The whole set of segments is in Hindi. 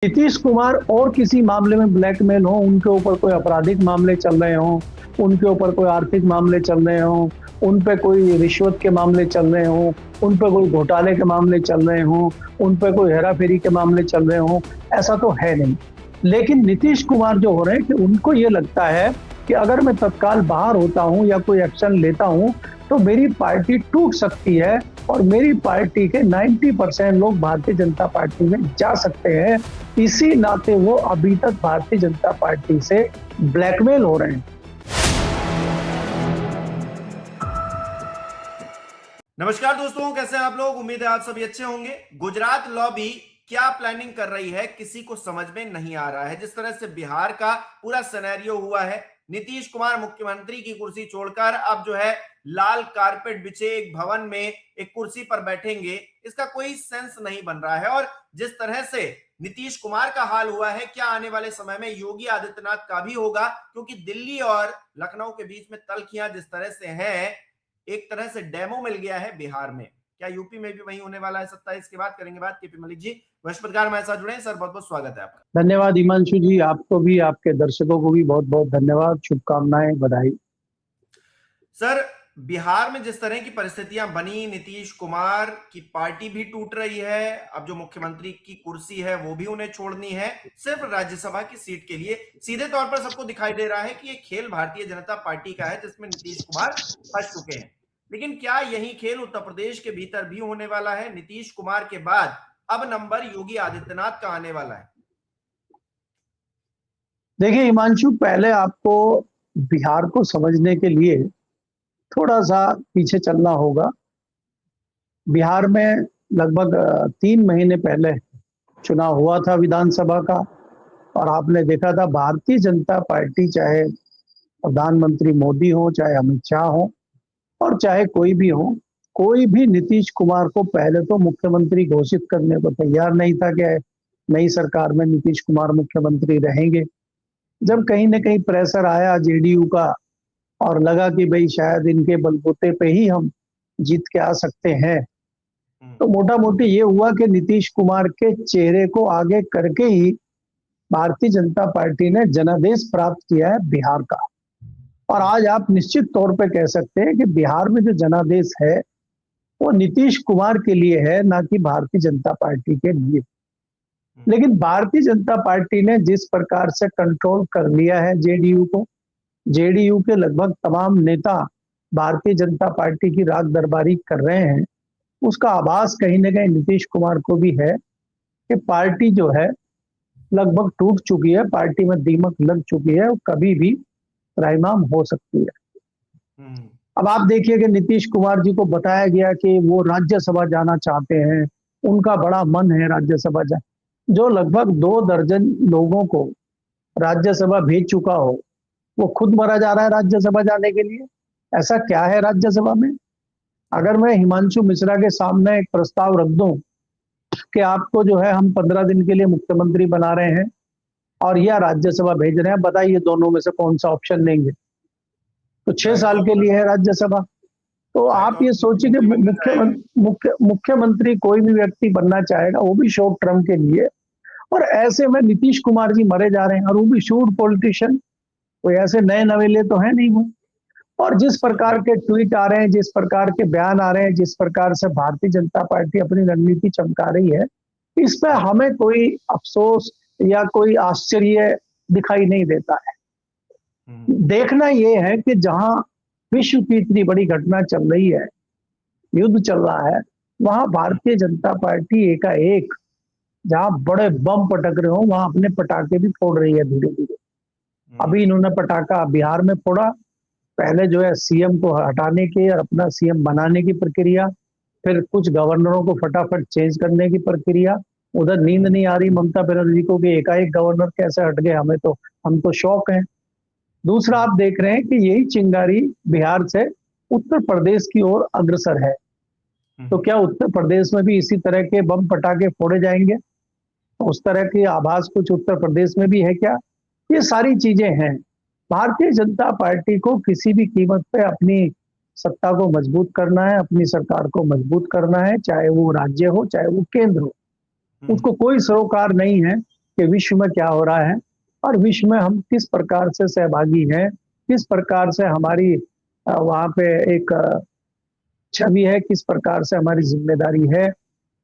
नीतीश कुमार और किसी मामले में ब्लैकमेल हो, उनके ऊपर कोई आपराधिक मामले चल रहे हों, उनके ऊपर कोई आर्थिक मामले चल रहे हों, उन पे कोई रिश्वत के मामले चल रहे हों, उन पे कोई घोटाले के मामले चल रहे हों, उन पे कोई हेरा-फेरी के मामले चल रहे हों, ऐसा तो है नहीं। लेकिन नीतीश कुमार जो हो रहे हैं कि उनको ये लगता है कि अगर मैं तत्काल बाहर होता हूँ या कोई एक्शन लेता हूँ, तो मेरी पार्टी टूट सकती है और मेरी पार्टी के 90% लोग भारतीय जनता पार्टी में जा सकते हैं। इसी नाते वो अभी तक भारतीय जनता पार्टी से ब्लैकमेल हो रहे हैं। नमस्कार दोस्तों, कैसे हैं आप लोग। उम्मीद है आप सभी अच्छे होंगे। गुजरात लॉबी क्या प्लानिंग कर रही है किसी को समझ में नहीं आ रहा है। जिस तरह से बिहार का पूरा सिनेरियो हुआ है, नीतीश कुमार मुख्यमंत्री की कुर्सी छोड़कर अब जो है लाल कारपेट बिछे एक भवन में एक कुर्सी पर बैठेंगे, इसका कोई सेंस नहीं बन रहा है। और जिस तरह से नीतीश कुमार का हाल हुआ है, क्या आने वाले समय में योगी आदित्यनाथ का भी होगा, क्योंकि दिल्ली और लखनऊ के बीच में तलखियां जिस तरह से हैं, एक तरह से डेमो मिल गया है बिहार में। क्या यूपी में भी वही होने वाला है? 27 की बात करेंगे। बात केपी मलिक जी बृहस्पतिवार हमारे साथ जुड़े हैं। सर बहुत बहुत स्वागत है आपका। धन्यवाद हिमांशु जी, आपको भी, आपके दर्शकों को भी बहुत बहुत धन्यवाद, शुभकामनाएं, बधाई। सर, बिहार में जिस तरह की परिस्थितियां बनी, नीतीश कुमार की पार्टी भी टूट रही है, अब जो मुख्यमंत्री की कुर्सी है वो भी उन्हें छोड़नी है सिर्फ राज्यसभा की सीट के लिए। सीधे तौर पर सबको दिखाई दे रहा है कि ये खेल भारतीय जनता पार्टी का है जिसमें नीतीश कुमार फंस चुके हैं। लेकिन क्या यही खेल उत्तर प्रदेश के भीतर भी होने वाला है? नीतीश कुमार के बाद अब नंबर योगी आदित्यनाथ का आने वाला है। देखिए हिमांशु, पहले आपको बिहार को समझने के लिए थोड़ा सा पीछे चलना होगा। बिहार में लगभग 3 महीने पहले चुनाव हुआ था विधानसभा का, और आपने देखा था भारतीय जनता पार्टी, चाहे प्रधानमंत्री मोदी हो, चाहे अमित शाह हो, और चाहे कोई भी हो, कोई भी नीतीश कुमार को पहले तो मुख्यमंत्री घोषित करने को तैयार नहीं था कि नई सरकार में नीतीश कुमार मुख्यमंत्री रहेंगे। जब कहीं ना कहीं प्रेशर आया जेडीयू का और लगा कि भाई शायद इनके बलबूते पे ही हम जीत के आ सकते हैं, तो मोटा मोटी ये हुआ कि नीतीश कुमार के चेहरे को आगे करके ही भारतीय जनता पार्टी ने जनादेश प्राप्त किया है बिहार का। और आज आप निश्चित तौर पे कह सकते हैं कि बिहार में जो जनादेश है वो नीतीश कुमार के लिए है, ना कि भारतीय जनता पार्टी के लिए। लेकिन भारतीय जनता पार्टी ने जिस प्रकार से कंट्रोल कर लिया है जेडीयू को, जेडीयू के लगभग तमाम नेता भारतीय जनता पार्टी की राग दरबारी कर रहे हैं, उसका आभास कहीं ना कहीं नीतीश कुमार को भी है कि पार्टी जो है लगभग टूट चुकी है, पार्टी में दीमक लग चुकी है और कभी भी रायमाम हो सकती है। अब आप देखिए कि नीतीश कुमार जी को बताया गया कि वो राज्यसभा जाना चाहते हैं, उनका बड़ा मन है राज्यसभा जो लगभग 2 दर्जन लोगों को राज्यसभा भेज चुका हो, वो खुद मरा जा रहा है राज्यसभा जाने के लिए। ऐसा क्या है राज्यसभा में? अगर मैं हिमांशु मिश्रा के सामने एक प्रस्ताव रख दूं कि आपको जो है हम 15 दिन के लिए मुख्यमंत्री बना रहे हैं और या राज्यसभा भेज रहे हैं, बताइए दोनों में से कौन सा ऑप्शन लेंगे? तो 6 साल के लिए है राज्यसभा। तो आप ये सोचिए कि मुख्यमंत्री कोई भी व्यक्ति बनना चाहेगा, वो भी शॉर्ट टर्म के लिए, और ऐसे में नीतीश कुमार जी मरे जा रहे हैं, और वो भी शूड पॉलिटिशियन, कोई ऐसे नए नवेले तो है नहीं वो। और जिस प्रकार के ट्वीट आ रहे हैं, जिस प्रकार के बयान आ रहे हैं, जिस प्रकार से भारतीय जनता पार्टी अपनी रणनीति चमका रही है, इस पर हमें कोई अफसोस या कोई आश्चर्य दिखाई नहीं देता है। देखना यह है कि जहां विश्व की इतनी बड़ी घटना चल रही है, युद्ध चल रहा है, वहां भारतीय जनता पार्टी एकाएक जहां बड़े बम पटक रहे हो वहां अपने पटाखे भी फोड़ रही है धीरे धीरे। अभी इन्होंने पटाखा बिहार में फोड़ा, पहले जो है सीएम को हटाने की और अपना सीएम बनाने की प्रक्रिया, फिर कुछ गवर्नरों को फटाफट चेंज करने की प्रक्रिया। उधर नींद नहीं आ रही ममता बनर्जी को कि एकाएक गवर्नर कैसे हट गए, हम तो शौक हैं। दूसरा, आप देख रहे हैं कि यही चिंगारी बिहार से उत्तर प्रदेश की ओर अग्रसर है। तो क्या उत्तर प्रदेश में भी इसी तरह के बम पटाखे फोड़े जाएंगे? उस तरह की आभास कुछ उत्तर प्रदेश में भी है क्या? ये सारी चीजें हैं। भारतीय जनता पार्टी को किसी भी कीमत पे अपनी सत्ता को मजबूत करना है, अपनी सरकार को मजबूत करना है, चाहे वो राज्य हो चाहे वो केंद्र हो। उसको कोई सरोकार नहीं है कि विश्व में क्या हो रहा है और विश्व में हम किस प्रकार से सहभागी हैं, किस प्रकार से हमारी वहाँ पे एक छवि है, किस प्रकार से हमारी जिम्मेदारी है।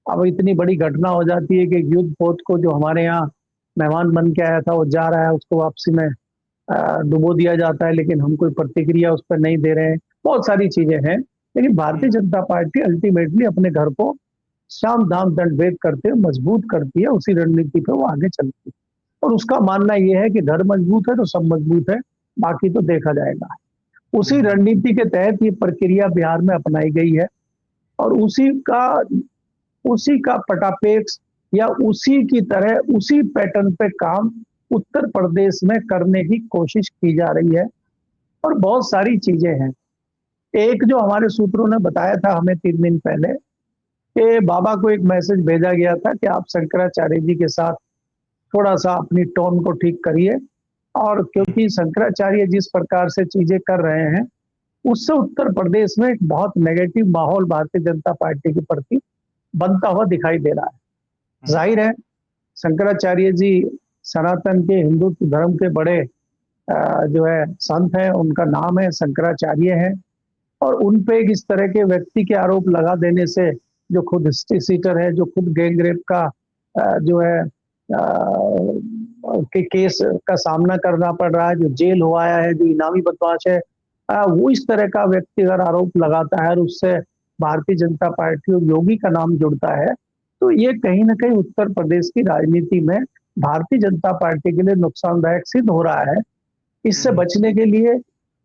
अब इतनी बड़ी घटना हो जाती है कि युद्ध पोत को जो हमारे यहाँ मेहमान बन के आया था वो जा रहा है, उसको वापसी में डुबो दिया जाता है, लेकिन हम कोई प्रतिक्रिया उस पर नहीं दे रहे हैं। बहुत सारी चीजें हैं, लेकिन भारतीय जनता पार्टी अल्टीमेटली अपने घर को साम दाम दंड भेद करते हुए मजबूत करती है, उसी रणनीति पे वो आगे चलती है। और उसका मानना यह है कि घर मजबूत है तो सब मजबूत है, बाकी तो देखा जाएगा। उसी रणनीति के तहत ये प्रक्रिया बिहार में अपनाई गई है और उसी का पटापेक्ष या उसी की तरह उसी पैटर्न पे काम उत्तर प्रदेश में करने की कोशिश की जा रही है। और बहुत सारी चीजें हैं। एक जो हमारे सूत्रों ने बताया था हमें 3 दिन पहले कि बाबा को एक मैसेज भेजा गया था कि आप शंकराचार्य जी के साथ थोड़ा सा अपनी टोन को ठीक करिए, और क्योंकि शंकराचार्य जिस प्रकार से चीजें कर रहे हैं उससे उत्तर प्रदेश में एक बहुत नेगेटिव माहौल भारतीय जनता पार्टी के प्रति बनता हुआ दिखाई दे रहा है। जाहिर है शंकराचार्य जी सनातन के हिंदुत्व धर्म के बड़े जो है संत हैं, उनका नाम है शंकराचार्य है, और उन पे इस तरह के व्यक्ति के आरोप लगा देने से जो खुद हिस्ट्री सीटर है, जो खुद गैंग रेप का जो है के केस का सामना करना पड़ रहा है, जो जेल हो आया है, जो इनामी बदमाश है, वो इस तरह का व्यक्ति अगर आरोप लगाता है और उससे भारतीय जनता पार्टी और योगी का नाम जुड़ता है, तो ये कहीं ना कहीं उत्तर प्रदेश की राजनीति में भारतीय जनता पार्टी के लिए नुकसानदायक सिद्ध हो रहा है। इससे बचने के लिए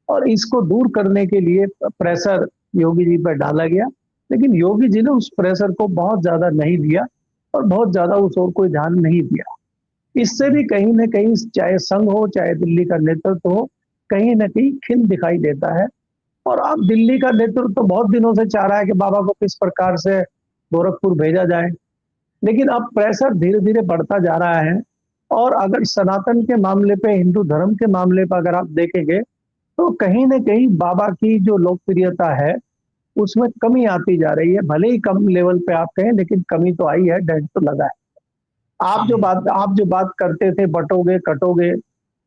और इसको दूर करने के लिए प्रेशर योगी जी पर डाला गया, लेकिन योगी जी ने उस प्रेशर को बहुत ज्यादा नहीं दिया और बहुत ज्यादा उस ओर कोई ध्यान नहीं दिया। इससे भी कहीं ना कहीं चाहे संघ हो चाहे दिल्ली का नेतृत्व हो, कहीं ना कहीं खिन दिखाई देता है। और अब दिल्ली का नेतृत्व तो बहुत दिनों से चाह रहा है कि बाबा को किस प्रकार से गोरखपुर भेजा जाए, लेकिन अब प्रेशर धीरे धीरे बढ़ता जा रहा है। और अगर सनातन के मामले पे, हिंदू धर्म के मामले पर अगर आप देखेंगे तो कहीं ना कहीं बाबा की जो लोकप्रियता है उसमें कमी आती जा रही है। भले ही कम लेवल पे आप कहें, लेकिन कमी तो आई है, डेंट तो लगा है। आप जो बात करते थे बटोगे कटोगे,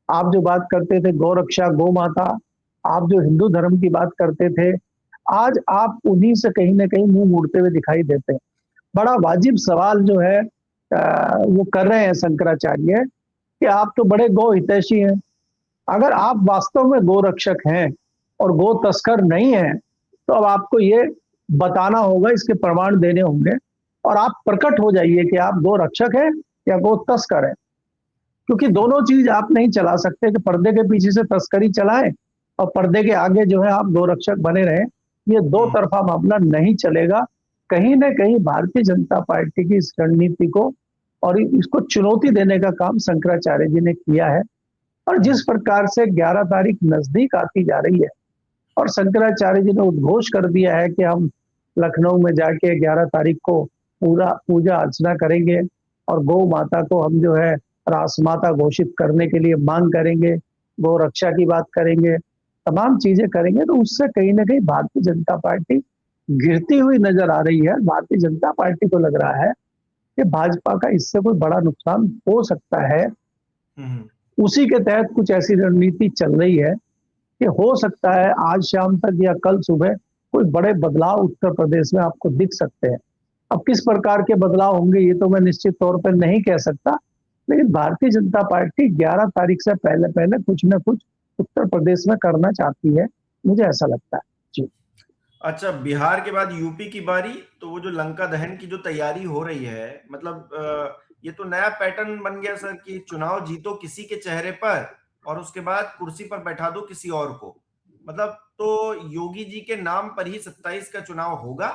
आप जो बात करते थे गौरक्षा गौ माता, आप जो हिंदू धर्म की बात करते थे, आज आप उन्हीं से कहीं ना कहीं मुंह मोड़ते हुए दिखाई देते हैं। बड़ा वाजिब सवाल जो है वो कर रहे हैं शंकराचार्य कि आप तो बड़े गौ हितैषी हैं। अगर आप वास्तव में गौ रक्षक हैं और गौ तस्कर नहीं हैं, तो अब आपको ये बताना होगा, इसके प्रमाण देने होंगे और आप प्रकट हो जाइए कि आप गौ रक्षक हैं या गौ तस्कर हैं। क्योंकि दोनों चीज आप नहीं चला सकते कि पर्दे के पीछे से तस्करी चलाएं और पर्दे के आगे जो है आप गौ रक्षक बने रहें। ये दो तरफा मामला नहीं चलेगा। कहीं ना कहीं भारतीय जनता पार्टी की इस रणनीति को और इसको चुनौती देने का काम शंकराचार्य जी ने किया है। और जिस प्रकार से 11 तारीख नजदीक आती जा रही है और शंकराचार्य जी ने उद्घोष कर दिया है कि हम लखनऊ में जाके 11 तारीख को पूरा पूजा अर्चना करेंगे और गौ माता को हम जो है रास माता घोषित करने के लिए मांग करेंगे, गौ रक्षा की बात करेंगे, तमाम चीजें करेंगे, तो उससे कहीं ना कहीं भारतीय जनता पार्टी गिरती हुई नजर आ रही है। भारतीय जनता पार्टी को लग रहा है कि भाजपा का इससे कोई बड़ा नुकसान हो सकता है। उसी के तहत कुछ ऐसी रणनीति चल रही है कि हो सकता है आज शाम तक या कल सुबह कोई बड़े बदलाव उत्तर प्रदेश में आपको दिख सकते हैं। अब किस प्रकार के बदलाव होंगे ये तो मैं निश्चित तौर पर नहीं कह सकता, लेकिन भारतीय जनता पार्टी 11 तारीख से पहले पहले कुछ न कुछ उत्तर प्रदेश में करना चाहती है, मुझे ऐसा लगता है जी। अच्छा, बिहार के बाद यूपी की बारी, तो वो जो लंका दहन की जो तैयारी हो रही है, मतलब ये तो नया पैटर्न बन गया सर कि चुनाव जीतो किसी के चेहरे पर और उसके बाद कुर्सी पर बैठा दो किसी और को। मतलब तो योगी जी के नाम पर ही 27 का चुनाव होगा,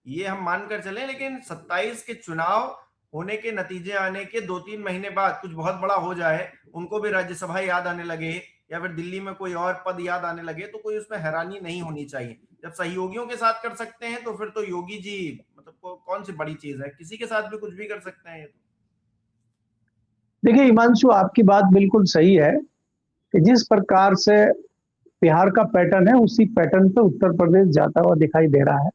ये हम मानकर चले, लेकिन 27 के चुनाव होने के नतीजे आने के 2-3 महीने बाद कुछ बहुत बड़ा हो जाए, उनको भी राज्यसभा याद आने लगे या फिर दिल्ली में कोई और पद याद आने लगे, तो कोई उसमें हैरानी नहीं होनी चाहिए। जब सहयोगियों के साथ कर सकते हैं तो फिर तो योगी जी मतलब कौन सी बड़ी चीज है, किसी के साथ भी कुछ भी कर सकते हैं। देखिए हिमांशु, आपकी बात बिल्कुल सही है कि जिस प्रकार से बिहार का पैटर्न है उसी पैटर्न पे उत्तर प्रदेश जाता हुआ दिखाई दे रहा है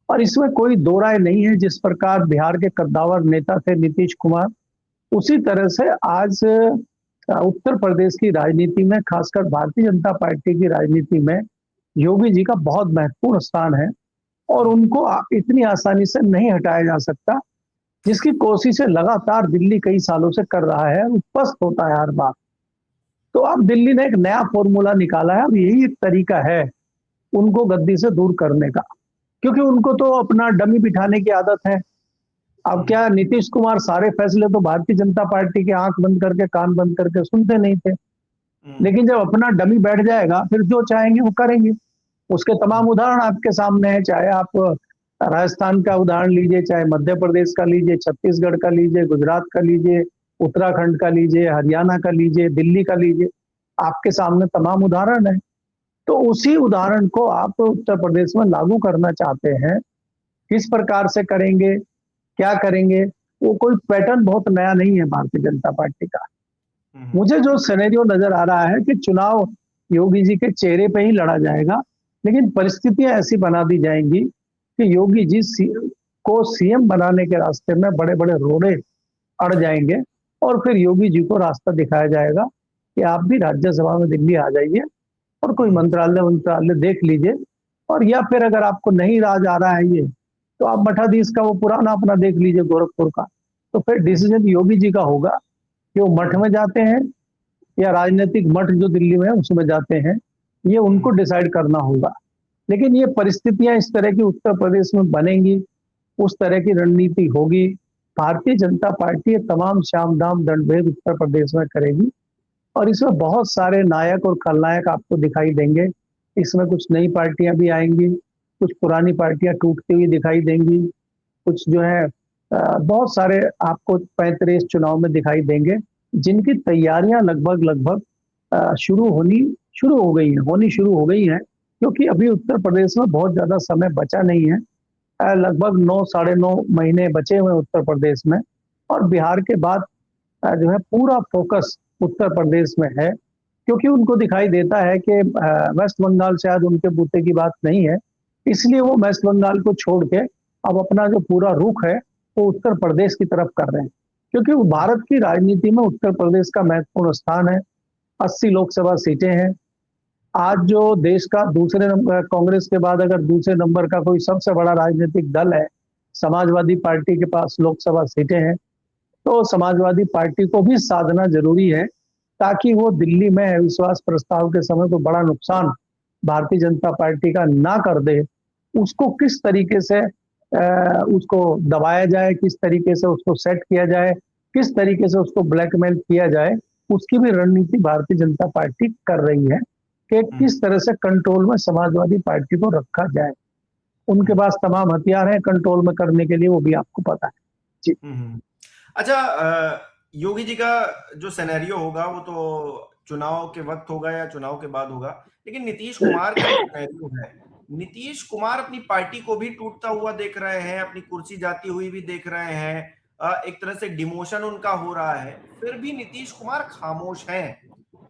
और इसमें कोई दो राय नहीं है। जिस प्रकार बिहार के कद्दावर नेता थे नीतीश कुमार, उसी तरह से आज उत्तर प्रदेश की राजनीति में, खासकर भारतीय जनता पार्टी की राजनीति में योगी जी का बहुत महत्वपूर्ण स्थान है और उनको इतनी आसानी से नहीं हटाया जा सकता, जिसकी कोशिशें लगातार दिल्ली कई सालों से कर रहा है, उपस्थित होता है हर बार। तो अब दिल्ली ने एक नया फॉर्मूला निकाला है और यही एक तरीका है उनको गद्दी से दूर करने का, क्योंकि उनको तो अपना डमी बिठाने की आदत है। अब क्या, नीतीश कुमार सारे फैसले तो भारतीय जनता पार्टी के आंख बंद करके कान बंद करके सुनते नहीं थे, लेकिन जब अपना डमी बैठ जाएगा फिर जो चाहेंगे वो करेंगे। उसके तमाम उदाहरण आपके सामने है, चाहे आप राजस्थान का उदाहरण लीजिए, चाहे मध्य प्रदेश का लीजिए, छत्तीसगढ़ का लीजिए, गुजरात का लीजिए, उत्तराखंड का लीजिए, हरियाणा का लीजिए, दिल्ली का लीजिए, आपके सामने तमाम उदाहरण है। तो उसी उदाहरण को आप उत्तर प्रदेश में लागू करना चाहते हैं, किस प्रकार से करेंगे, क्या करेंगे, वो कोई पैटर्न बहुत नया नहीं है भारतीय जनता पार्टी का। मुझे जो सिनेरियो नजर आ रहा है कि चुनाव योगी जी के चेहरे पे ही लड़ा जाएगा, लेकिन परिस्थितियां ऐसी बना दी जाएंगी कि योगी जी को सीएम बनाने के रास्ते में बड़े बड़े रोड़े अड़ जाएंगे और फिर योगी जी को रास्ता दिखाया जाएगा कि आप भी राज्यसभा में दिल्ली आ जाइए और कोई मंत्रालय देख लीजिए, और या फिर अगर आपको नहीं राज आ रहा है ये, तो आप मठाधीश का वो पुराना अपना देख लीजिए गोरखपुर का। तो फिर डिसीजन योगी जी का होगा कि वो मठ में जाते हैं या राजनीतिक मठ जो दिल्ली में है उसमें जाते हैं, ये उनको डिसाइड करना होगा। लेकिन ये परिस्थितियां इस तरह की उत्तर प्रदेश में बनेंगी, उस तरह की रणनीति होगी। भारतीय जनता पार्टी तमाम श्याम दाम दंडभेद उत्तर प्रदेश में करेगी और इसमें बहुत सारे नायक और खलनायक आपको दिखाई देंगे। इसमें कुछ नई पार्टियां भी आएंगी, कुछ पुरानी पार्टियां टूटती हुई दिखाई देंगी, कुछ जो है बहुत सारे आपको 35 चुनाव में दिखाई देंगे, जिनकी तैयारियां लगभग शुरू हो गई हैं, क्योंकि अभी उत्तर प्रदेश में बहुत ज्यादा समय बचा नहीं है। लगभग 9-9.5 महीने बचे हुए उत्तर प्रदेश में, और बिहार के बाद जो है पूरा फोकस उत्तर प्रदेश में है, क्योंकि उनको दिखाई देता है कि वेस्ट बंगाल शायद उनके बूते की बात नहीं है, इसलिए वो वेस्ट बंगाल को छोड़ के अब अपना जो पूरा रुख है वो उत्तर प्रदेश की तरफ कर रहे हैं, क्योंकि भारत की राजनीति में उत्तर प्रदेश का महत्वपूर्ण स्थान है। 80 लोकसभा सीटें हैं। आज जो देश का दूसरे नंबर, कांग्रेस के बाद अगर दूसरे नंबर का कोई सबसे बड़ा राजनीतिक दल है, समाजवादी पार्टी के पास लोकसभा सीटें हैं, तो समाजवादी पार्टी को भी साधना जरूरी है ताकि वो दिल्ली में अविश्वास प्रस्ताव के समय को बड़ा नुकसान भारतीय जनता पार्टी का ना कर दे। उसको किस तरीके से उसको दबाया जाए, किस तरीके से उसको सेट किया जाए, किस तरीके से उसको ब्लैकमेल किया जाए, उसकी भी रणनीति भारतीय जनता पार्टी कर रही है कि किस तरह से कंट्रोल में समाजवादी पार्टी को रखा जाए। उनके पास तमाम हथियार हैं कंट्रोल में करने के लिए, वो भी आपको पता है जी। अच्छा, योगी जी का जो सिनेरियो होगा वो तो चुनाव के वक्त होगा या चुनाव के बाद होगा, लेकिन नीतीश कुमार का जो सिनेरियो है, नीतीश कुमार अपनी पार्टी को भी टूटता हुआ देख रहे हैं, अपनी कुर्सी जाती हुई भी देख रहे हैं, एक तरह से डिमोशन उनका हो रहा है, फिर भी नीतीश कुमार खामोश हैं।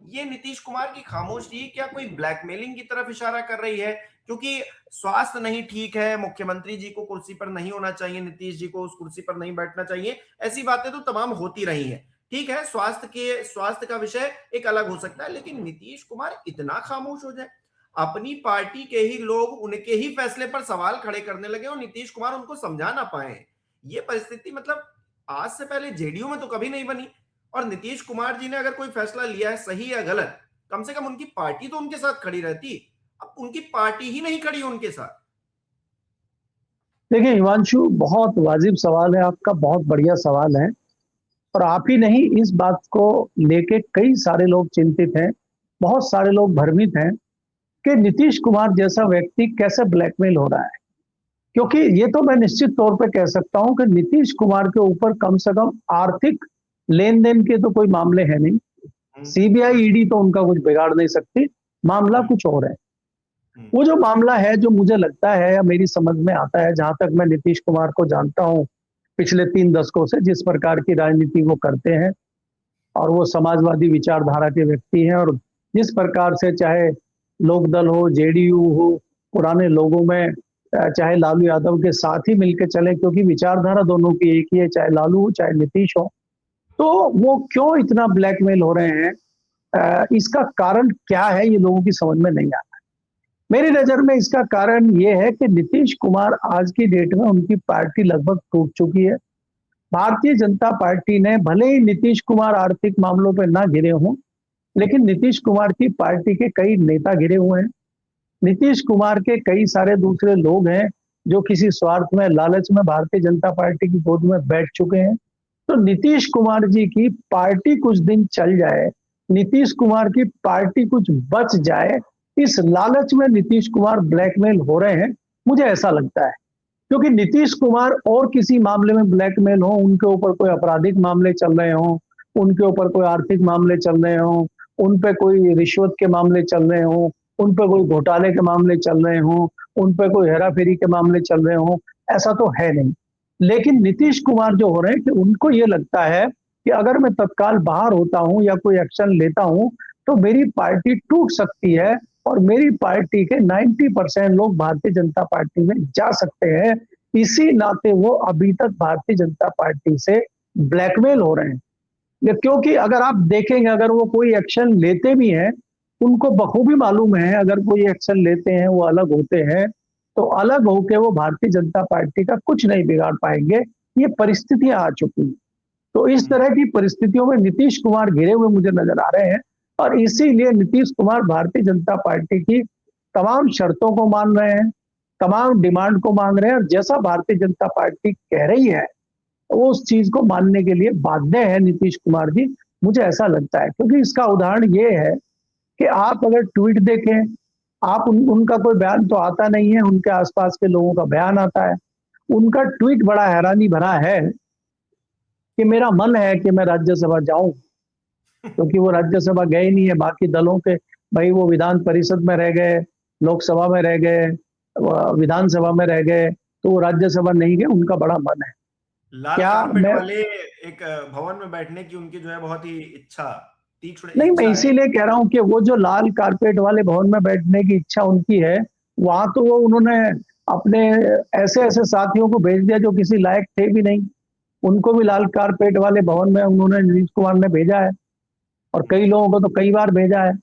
ये नीतीश कुमार की खामोशी क्या कोई ब्लैकमेलिंग की तरफ इशारा कर रही है? क्योंकि स्वास्थ्य नहीं ठीक है, मुख्यमंत्री जी को कुर्सी पर नहीं होना चाहिए, नीतीश जी को उस कुर्सी पर नहीं बैठना चाहिए, ऐसी बातें तो तमाम होती रही हैं। ठीक है, स्वास्थ्य का विषय एक अलग हो सकता है, लेकिन नीतीश कुमार इतना खामोश हो जाए, अपनी पार्टी के ही लोग उनके ही फैसले पर सवाल खड़े करने लगे और नीतीश कुमार उनको समझा ना पाए। ये परिस्थिति मतलब आज से पहले जेडीयू में तो कभी नहीं बनी। और नीतीश कुमार जी ने अगर कोई फैसला लिया है सही या गलत, कम से कम उनकी पार्टी तो उनके साथ खड़ी रहती। अब उनकी पार्टी ही नहीं खड़ी उनके साथ। देखिए हिमांशु, बहुत वाजिब सवाल है आपका, बहुत बढ़िया सवाल है, और आप ही नहीं, इस बात को लेके कई सारे लोग चिंतित हैं, बहुत सारे लोग भ्रमित हैं कि नीतीश कुमार जैसा व्यक्ति कैसे ब्लैकमेल हो रहा है। क्योंकि ये तो मैं निश्चित तौर पे कह सकता हूं कि नीतीश कुमार के ऊपर कम से कम आर्थिक लेन देन के तो कोई मामले हैं नहीं, सीबीआई ईडी तो उनका कुछ बिगाड़ नहीं सकती, मामला कुछ और है। वो जो मामला है, जो मुझे लगता है या मेरी समझ में आता है, जहां तक मैं नीतीश कुमार को जानता हूं पिछले 3 दशकों से, जिस प्रकार की राजनीति वो करते हैं और वो समाजवादी विचारधारा के व्यक्ति हैं, और जिस प्रकार से चाहे लोकदल हो, जेडीयू हो, पुराने लोगों में चाहे लालू यादव के साथ ही मिलकर चले, क्योंकि विचारधारा दोनों की एक ही है, चाहे लालू हो चाहे नीतीश हो, तो वो क्यों इतना ब्लैकमेल हो रहे हैं, इसका कारण क्या है, ये लोगों की समझ में नहीं आता। मेरी नजर में इसका कारण ये है कि नीतीश कुमार आज की डेट में उनकी पार्टी लगभग टूट चुकी है। भारतीय जनता पार्टी ने, भले ही नीतीश कुमार आर्थिक मामलों पर ना घिरे हों, लेकिन नीतीश कुमार की पार्टी के कई नेता घिरे हुए हैं। नीतीश कुमार के कई सारे दूसरे लोग हैं जो किसी स्वार्थ में, लालच में भारतीय जनता पार्टी की गोद में बैठ चुके हैं। तो नीतीश कुमार जी की पार्टी कुछ दिन चल जाए, नीतीश कुमार की पार्टी कुछ बच जाए, इस लालच में नीतीश कुमार ब्लैकमेल हो रहे हैं, मुझे ऐसा लगता है। क्योंकि नीतीश कुमार और किसी मामले में ब्लैकमेल हो, उनके ऊपर कोई आपराधिक मामले चल रहे हों, उनके ऊपर कोई आर्थिक मामले चल रहे हों, उन पे कोई रिश्वत के मामले चल रहे हों, उन पे कोई घोटाले के मामले चल रहे हों, उन पे कोई हेराफेरी के मामले चल रहे हों, ऐसा तो है नहीं। लेकिन नीतीश कुमार जो हो रहे हैं कि उनको ये लगता है कि अगर मैं तत्काल बाहर होता हूं या कोई एक्शन लेता हूं तो मेरी पार्टी टूट सकती है और मेरी पार्टी के 90% लोग भारतीय जनता पार्टी में जा सकते हैं। इसी नाते वो अभी तक भारतीय जनता पार्टी से ब्लैकमेल हो रहे हैं। क्योंकि अगर आप देखेंगे, अगर वो कोई एक्शन लेते भी हैं, उनको बखूबी मालूम है अगर कोई एक्शन लेते हैं वो अलग होते हैं, तो अलग होके वो भारतीय जनता पार्टी का कुछ नहीं बिगाड़ पाएंगे। ये परिस्थितियां आ चुकी हैं। तो इस तरह की परिस्थितियों में नीतीश कुमार घिरे हुए मुझे नजर आ रहे हैं और इसीलिए नीतीश कुमार भारतीय जनता पार्टी की तमाम शर्तों को मान रहे हैं, तमाम डिमांड को मान रहे हैं और जैसा भारतीय जनता पार्टी कह रही है वो उस चीज को मानने के लिए बाध्य है नीतीश कुमार जी, मुझे ऐसा लगता है। क्योंकि इसका उदाहरण ये है कि आप अगर ट्वीट देखें, आप उनका कोई बयान तो आता नहीं है, उनके आसपास के लोगों का बयान आता है। उनका ट्वीट बड़ा हैरानी भरा है कि मेरा मन है कि मैं राज्यसभा जाऊं, क्योंकि वो राज्यसभा गए नहीं है। बाकी दलों के भाई वो विधान परिषद में रह गए, लोकसभा में रह गए, विधानसभा में रह गए, तो वो राज्यसभा नहीं गए, उनका बड़ा मन है। लाल क्या कारपेट मैं वाले एक भवन में बैठने की उनकी जो है बहुत ही इच्छा, तीक्ष्ण नहीं, मैं इच्छा है। इसीलिए कह रहा हूं कि वो जो लाल कारपेट वाले भवन में बैठने की इच्छा उनकी है, वहां तो वो उन्होंने अपने ऐसे ऐसे साथियों को भेज दिया जो किसी लायक थे भी नहीं। उनको भी लाल कारपेट वाले भवन में उन्होंने, नीतीश कुमार ने भेजा है और कई लोगों को तो कई बार भेजा है।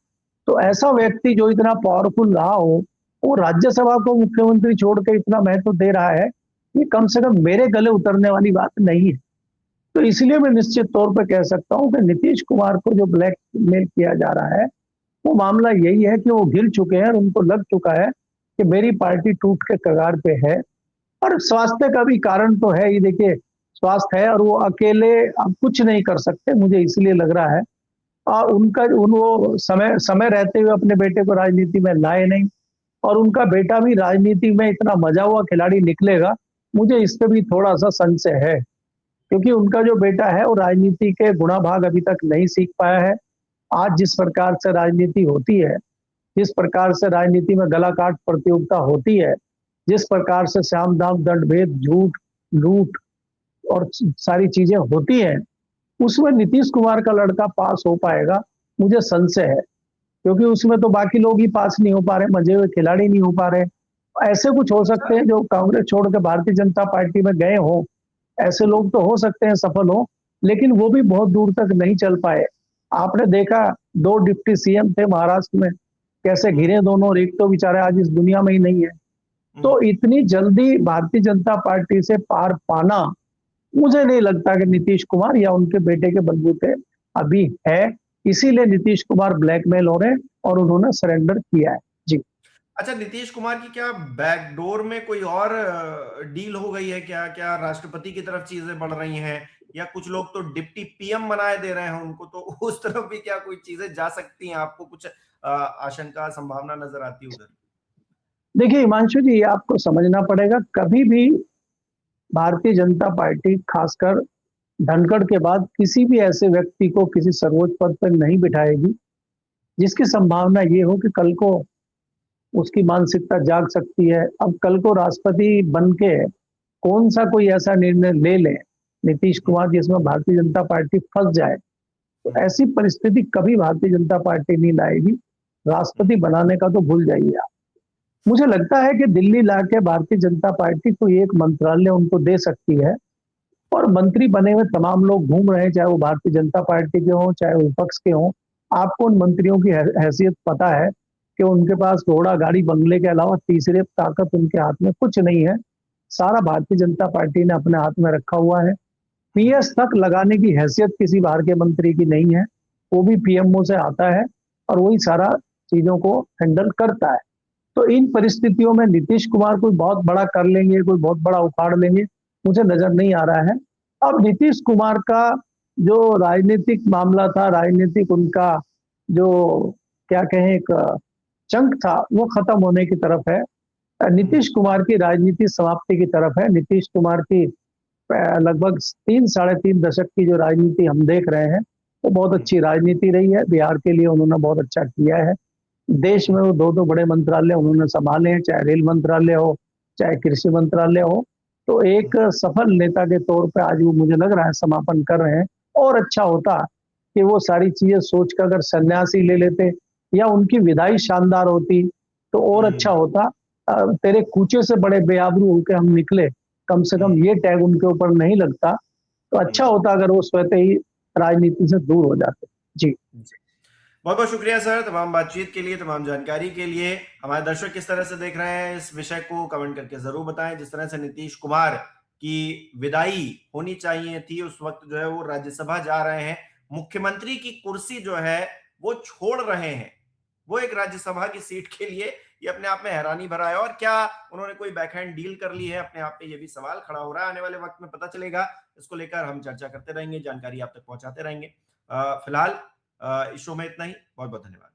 तो ऐसा व्यक्ति जो इतना पावरफुल रहा हो, वो राज्यसभा को मुख्यमंत्री छोड़ के इतना महत्व दे रहा है, ये कम से कम मेरे गले उतरने वाली बात नहीं है। तो इसलिए मैं निश्चित तौर पर कह सकता हूं कि नीतीश कुमार को जो ब्लैकमेल किया जा रहा है वो मामला यही है कि वो गिर चुके हैं और उनको लग चुका है कि मेरी पार्टी टूट के कगार पे है। और स्वास्थ्य का भी कारण तो है ही, देखिए स्वास्थ्य है और वो अकेले अब कुछ नहीं कर सकते, मुझे इसलिए लग रहा है। और उनका वो समय समय रहते हुए अपने बेटे को राजनीति में लाए नहीं और उनका बेटा भी राजनीति में इतना मजा हुआ खिलाड़ी निकलेगा, मुझे इस पे भी थोड़ा सा संशय है। क्योंकि उनका जो बेटा है वो राजनीति के गुणा भाग अभी तक नहीं सीख पाया है। आज जिस प्रकार से राजनीति होती है, जिस प्रकार से राजनीति में गला काट प्रतियोगिता होती है, जिस प्रकार से साम दाम दंड भेद, झूठ, लूट और सारी चीजें होती हैं, उसमें नीतीश कुमार का लड़का पास हो पाएगा, मुझे संशय है। क्योंकि उसमें तो बाकी लोग ही पास नहीं हो पा रहे, मजे हुए खिलाड़ी नहीं हो पा रहे। ऐसे कुछ हो सकते हैं जो कांग्रेस छोड़ के भारतीय जनता पार्टी में गए हों, ऐसे लोग तो हो सकते हैं सफल हो, लेकिन वो भी बहुत दूर तक नहीं चल पाए। आपने देखा 2 डिप्टी सीएम थे महाराष्ट्र में, कैसे घिरे दोनों, और एक तो बेचारे आज इस दुनिया में ही नहीं है। तो इतनी जल्दी भारतीय जनता पार्टी से पार पाना मुझे नहीं लगता कि नीतीश कुमार या उनके बेटे के बलबूते अभी है। इसीलिए नीतीश कुमार ब्लैकमेल हो रहे हैं और उन्होंने सरेंडर किया है। जी। अच्छा, नीतीश कुमार की क्या बैकडोर में कोई और डील हो गई है क्या? क्या राष्ट्रपति की तरफ चीजें बढ़ रही हैं, या कुछ लोग तो डिप्टी पीएम बनाए दे रहे हैं उनको, तो उस तरफ भी क्या कोई चीजें जा सकती हैं? आपको कुछ आशंका, संभावना नजर आती है उधर? देखिए हिमांशु जी, ये आपको समझना पड़ेगा, कभी भी भारतीय जनता पार्टी खासकर धनखड़ के बाद किसी भी ऐसे व्यक्ति को किसी सर्वोच्च पद पर नहीं बिठाएगी जिसकी संभावना ये हो कि कल को उसकी मानसिकता जाग सकती है। अब कल को राष्ट्रपति बन के कौन सा कोई ऐसा निर्णय ले ले नीतीश कुमार जिसमें भारतीय जनता पार्टी फंस जाए, तो ऐसी परिस्थिति कभी भारतीय जनता पार्टी नहीं लाएगी। राष्ट्रपति बनाने का तो भूल जाइए आप। मुझे लगता है कि दिल्ली लाके भारतीय जनता पार्टी को एक मंत्रालय उनको दे सकती है और मंत्री बने हुए तमाम लोग घूम रहे हैं, चाहे वो भारतीय जनता पार्टी के हों चाहे विपक्ष के हों। आपको उन मंत्रियों की हैसियत पता है कि उनके पास घोड़ा गाड़ी बंगले के अलावा तीसरे ताकत उनके हाथ में कुछ नहीं है। सारा भारतीय जनता पार्टी ने अपने हाथ में रखा हुआ है। पीएस तक लगाने की हैसियत किसी बाहर के मंत्री की नहीं है। वो भी पीएमओ से आता है और वही सारा चीजों को हैंडल करता है। तो इन परिस्थितियों में नीतीश कुमार कोई बहुत बड़ा कर लेंगे, कोई बहुत बड़ा उखाड़ लेंगे, मुझे नजर नहीं आ रहा है। अब नीतीश कुमार का जो राजनीतिक मामला था, राजनीतिक उनका जो क्या कहें एक चंक था, वो खत्म होने की तरफ है। नीतीश कुमार की राजनीति समाप्ति की तरफ है। नीतीश कुमार की लगभग 3-3.5 दशक की जो राजनीति हम देख रहे हैं, वो बहुत अच्छी राजनीति रही है। बिहार के लिए उन्होंने बहुत अच्छा किया है। देश में वो 2 बड़े मंत्रालय उन्होंने संभाले हैं, चाहे रेल मंत्रालय हो चाहे कृषि मंत्रालय हो। तो एक सफल नेता के तौर पे आज वो मुझे लग रहा है समापन कर रहे हैं। और अच्छा होता कि वो सारी चीजें सोचकर अगर सन्यासी ले लेते या उनकी विदाई शानदार होती तो और अच्छा होता। तेरे कूचे से बड़े बेआबरू होकर हम निकले, कम से कम ये टैग उनके ऊपर नहीं लगता। तो अच्छा होता अगर वो स्वतः ही राजनीति से दूर हो जाते। जी बहुत बहुत शुक्रिया सर, तमाम बातचीत के लिए, तमाम जानकारी के लिए। हमारे दर्शक किस तरह से देख रहे हैं इस विषय को कमेंट करके जरूर बताएं। जिस तरह से नीतीश कुमार की विदाई होनी चाहिए थी, उस वक्त जो है वो राज्यसभा जा रहे हैं, मुख्यमंत्री की कुर्सी जो है वो छोड़ रहे हैं, वो एक राज्यसभा की सीट के लिए, ये अपने आप में हैरानी भरा है। और क्या उन्होंने कोई बैकहैंड डील कर ली है अपने आप पे, ये भी सवाल खड़ा हो रहा है। आने वाले वक्त में पता चलेगा। इसको लेकर हम चर्चा करते रहेंगे, जानकारी आप तक पहुंचाते रहेंगे। फिलहाल इस शो में इतना ही। बहुत बहुत धन्यवाद।